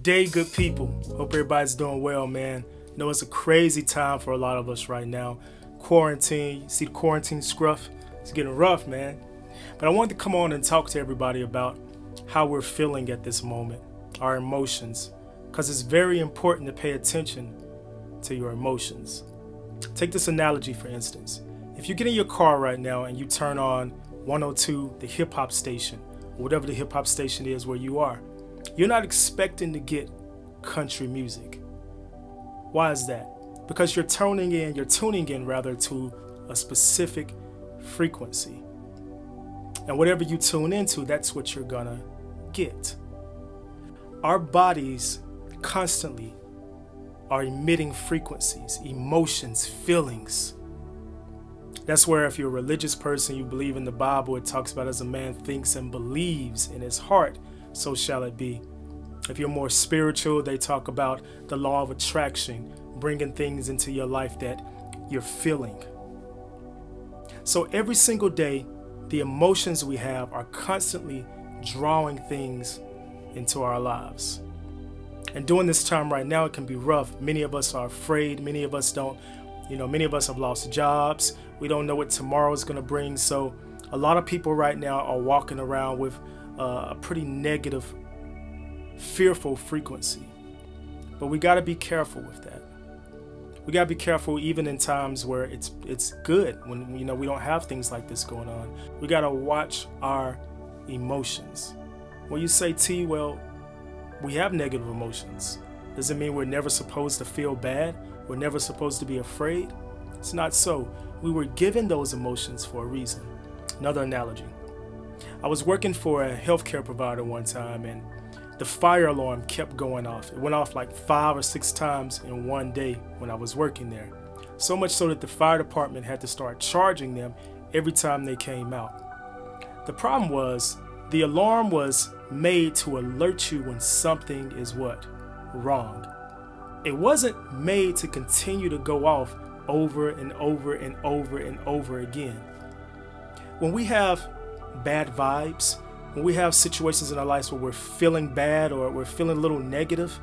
Good day, good people. Hope everybody's doing well, man. Know it's a crazy time for a lot of us right now. Quarantine, you see the quarantine scruff? It's getting rough, man. But I wanted to come on and talk to everybody about how we're feeling at this moment, our emotions, because it's very important to pay attention to your emotions. Take this analogy, for instance. If you get in your car right now and you turn on 102, the hip hop station, or whatever the hip hop station is where you are, you're not expecting to get country music. Why is that? Because you're tuning in to a specific frequency. And whatever you tune into, that's what you're gonna get. Our bodies constantly are emitting frequencies, emotions, feelings. That's where if you're a religious person, you believe in the Bible, it talks about as a man thinks and believes in his heart, so shall it be. If you're more spiritual, they talk about the law of attraction, bringing things into your life that you're feeling. So every single day, the emotions we have are constantly drawing things into our lives. And during this time right now, it can be rough. Many of us are afraid. Many of us many of us have lost jobs. We don't know what tomorrow is going to bring. So a lot of people right now are walking around with a pretty negative, fearful frequency. But we got to be careful with that. We got to be careful even in times where it's good, when we don't have things like this going on. We got to watch our emotions. When you say, T, well, we have negative emotions. Does it mean we're never supposed to feel bad? We're never supposed to be afraid? It's not so. We were given those emotions for a reason. Another analogy. I was working for a healthcare provider one time, and the fire alarm kept going off. It went off like 5 or 6 times in one day when I was working there. So much so that the fire department had to start charging them every time they came out. The problem was the alarm was made to alert you when something is what? Wrong. It wasn't made to continue to go off over and over and over and over again. When we have bad vibes, when we have situations in our lives where we're feeling bad or we're feeling a little negative,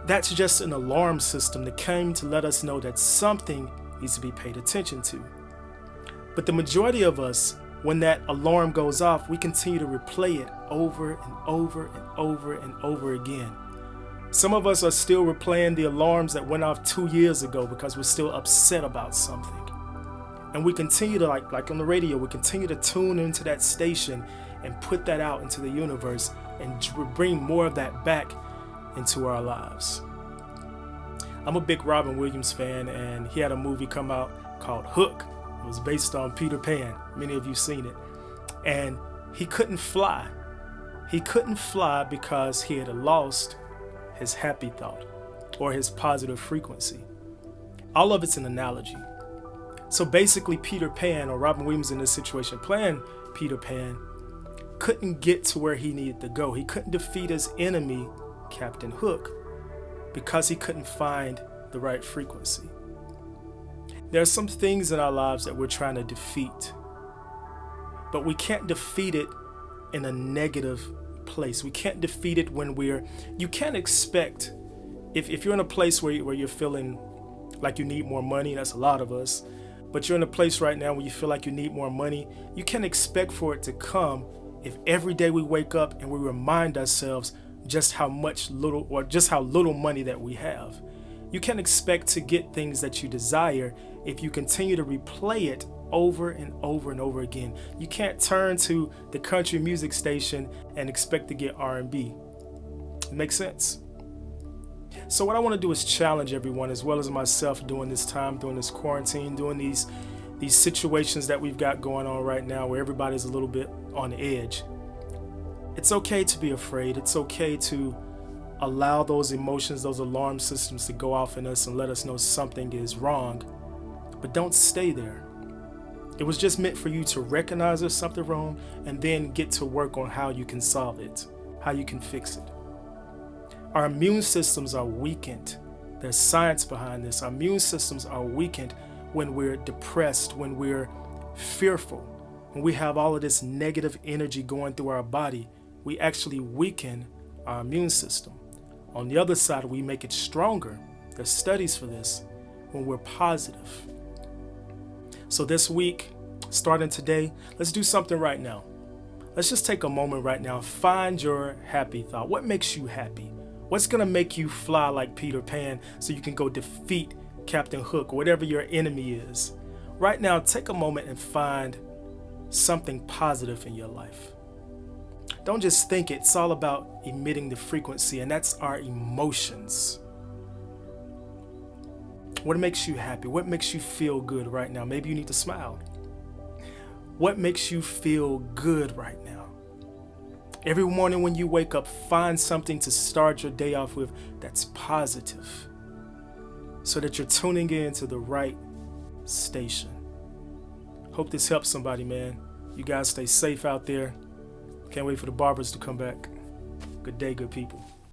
that's just an alarm system that came to let us know that something needs to be paid attention to. But the majority of us, when that alarm goes off, we continue to replay it over and over and over and over again. Some of us are still replaying the alarms that went off 2 years ago because we're still upset about something. And we continue to, like on the radio, we continue to tune into that station and put that out into the universe and bring more of that back into our lives. I'm a big Robin Williams fan, and he had a movie come out called Hook. It was based on Peter Pan. Many of you seen it. And he couldn't fly. He couldn't fly because he had lost his happy thought or his positive frequency. All of it's an analogy. So basically, Peter Pan, or Robin Williams in this situation playing Peter Pan, couldn't get to where he needed to go. He couldn't defeat his enemy, Captain Hook, because he couldn't find the right frequency. There are some things in our lives that we're trying to defeat, but we can't defeat it in a negative place. We can't defeat it when you can't expect, if you're in a place where you're feeling like you need more money, that's a lot of us, but you're in a place right now where you feel like you need more money, you can't expect for it to come if every day we wake up and we remind ourselves just how little money that we have. You can't expect to get things that you desire if you continue to replay it over and over and over again. You can't turn to the country music station and expect to get R&B. It makes sense. So what I want to do is challenge everyone, as well as myself, during this time, during this quarantine, during these situations that we've got going on right now where everybody's a little bit on the edge. It's okay to be afraid. It's okay to allow those emotions, those alarm systems to go off in us and let us know something is wrong. But don't stay there. It was just meant for you to recognize there's something wrong and then get to work on how you can solve it, how you can fix it. Our immune systems are weakened. There's science behind this. Our immune systems are weakened when we're depressed, when we're fearful, when we have all of this negative energy going through our body. We actually weaken our immune system. On the other side, we make it stronger. There's studies for this when we're positive. So this week, starting today, let's do something right now. Let's just take a moment right now. Find your happy thought. What makes you happy? What's going to make you fly like Peter Pan so you can go defeat Captain Hook or whatever your enemy is? Right now, take a moment and find something positive in your life. Don't just think it. It's all about emitting the frequency, and that's our emotions. What makes you happy? What makes you feel good right now? Maybe you need to smile. What makes you feel good right now? Every morning when you wake up, find something to start your day off with that's positive so that you're tuning in to the right station. Hope this helps somebody, man. You guys stay safe out there. Can't wait for the barbers to come back. Good day, good people.